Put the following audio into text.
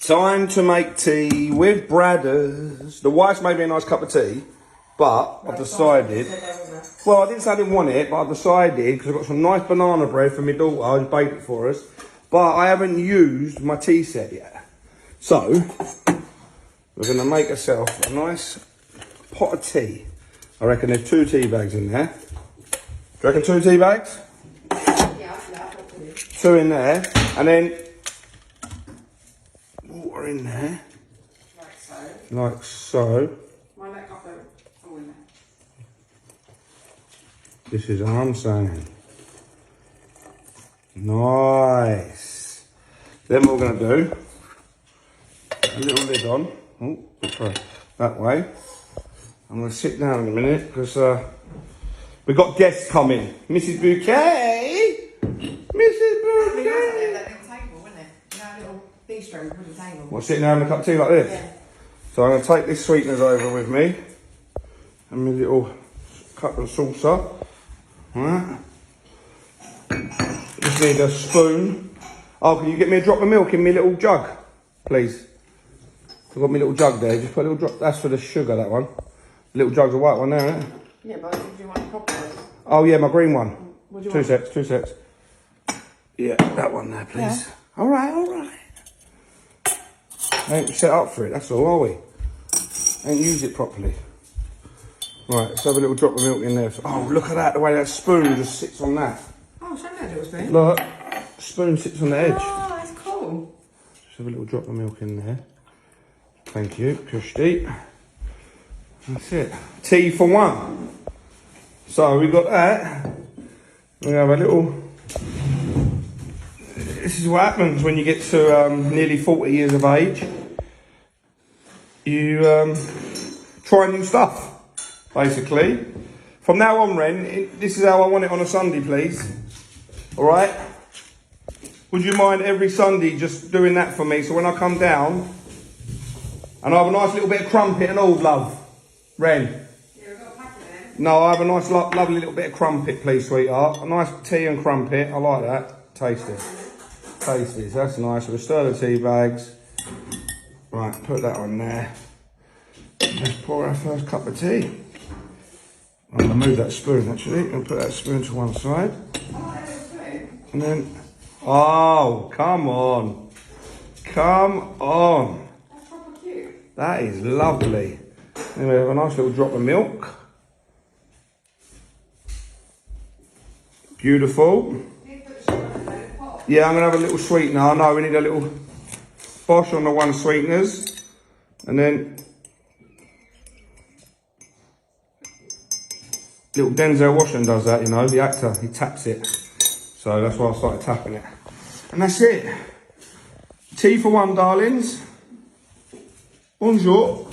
Time to make tea with Bradders. The wife's made me a nice cup of tea, but I've decided... Well, I didn't say I didn't want it, but I've decided, because I've got some nice banana bread for my daughter, who's baked it for us, but I haven't used my tea set yet. So, we're going to make ourselves a nice pot of tea. I reckon there's 2 tea bags in there. Do you reckon 2 tea bags? Yeah, 2 in there, and then water in there. like so. Like so. Mind that cup all in there. This is Armstrong. Nice. Then what we're going to do, a little lid on. Oh, sorry. That way. I'm going to sit down in a minute because we've got guests coming. Mrs. Bouquet. Mrs. Bouquet. That little table, wouldn't it? You know, a little bistro wooden table. What, sitting down having a cup of tea like this? Yeah. So I'm going to take this sweeteners over with me. And my little cup of salsa. Alright. Just need a spoon. Oh, can you get me a drop of milk in my little jug, please? I've got my little jug there. Just put a little drop. That's for the sugar, that one. The little jug's a white one there, isn't it? Yeah, but do you want a proper one? Oh, yeah, my green one. What do you 2 want? sets, 2 sets. Yeah, that one there, please. Yeah. Alright, alright. Ain't set up for it, that's all, are we? Ain't used it properly. Right, let's have a little drop of milk in there. Oh, look at that, the way that spoon just sits on that. Oh, show me that little spoon. Look, spoon sits on the edge. Oh, that's cool. Just have a little drop of milk in there. Thank you, Kirsty. That's it. Tea for 1. So we got that. We have a little... This is what happens when you get to nearly 40 years of age. You try new stuff, basically. From now on, Ren, this is how I want it on a Sunday, please. All right? Would you mind every Sunday just doing that for me? So when I come down, and I have a nice little bit of crumpet and all, love. Ren. Yeah, we've got a packet there. No, I have a nice, lovely little bit of crumpet, please, sweetheart. A nice tea and crumpet. I like that. Tasty. Tasty. So that's nice. We'll stir the tea bags. Right, put that on there. Let's pour our first cup of tea. I'm going to move that spoon, actually, and put that spoon to one side. And then... Oh, come on. Come on. That's proper cute. That is lovely. Then we have a nice little drop of milk. Beautiful. Yeah, I'm going to have a little sweetener. I know we need a little bosh on the 1 sweeteners. And then little Denzel Washington does that, you know, the actor. He taps it. So that's why I started tapping it. And that's it. Tea for 1, darlings. Bonjour.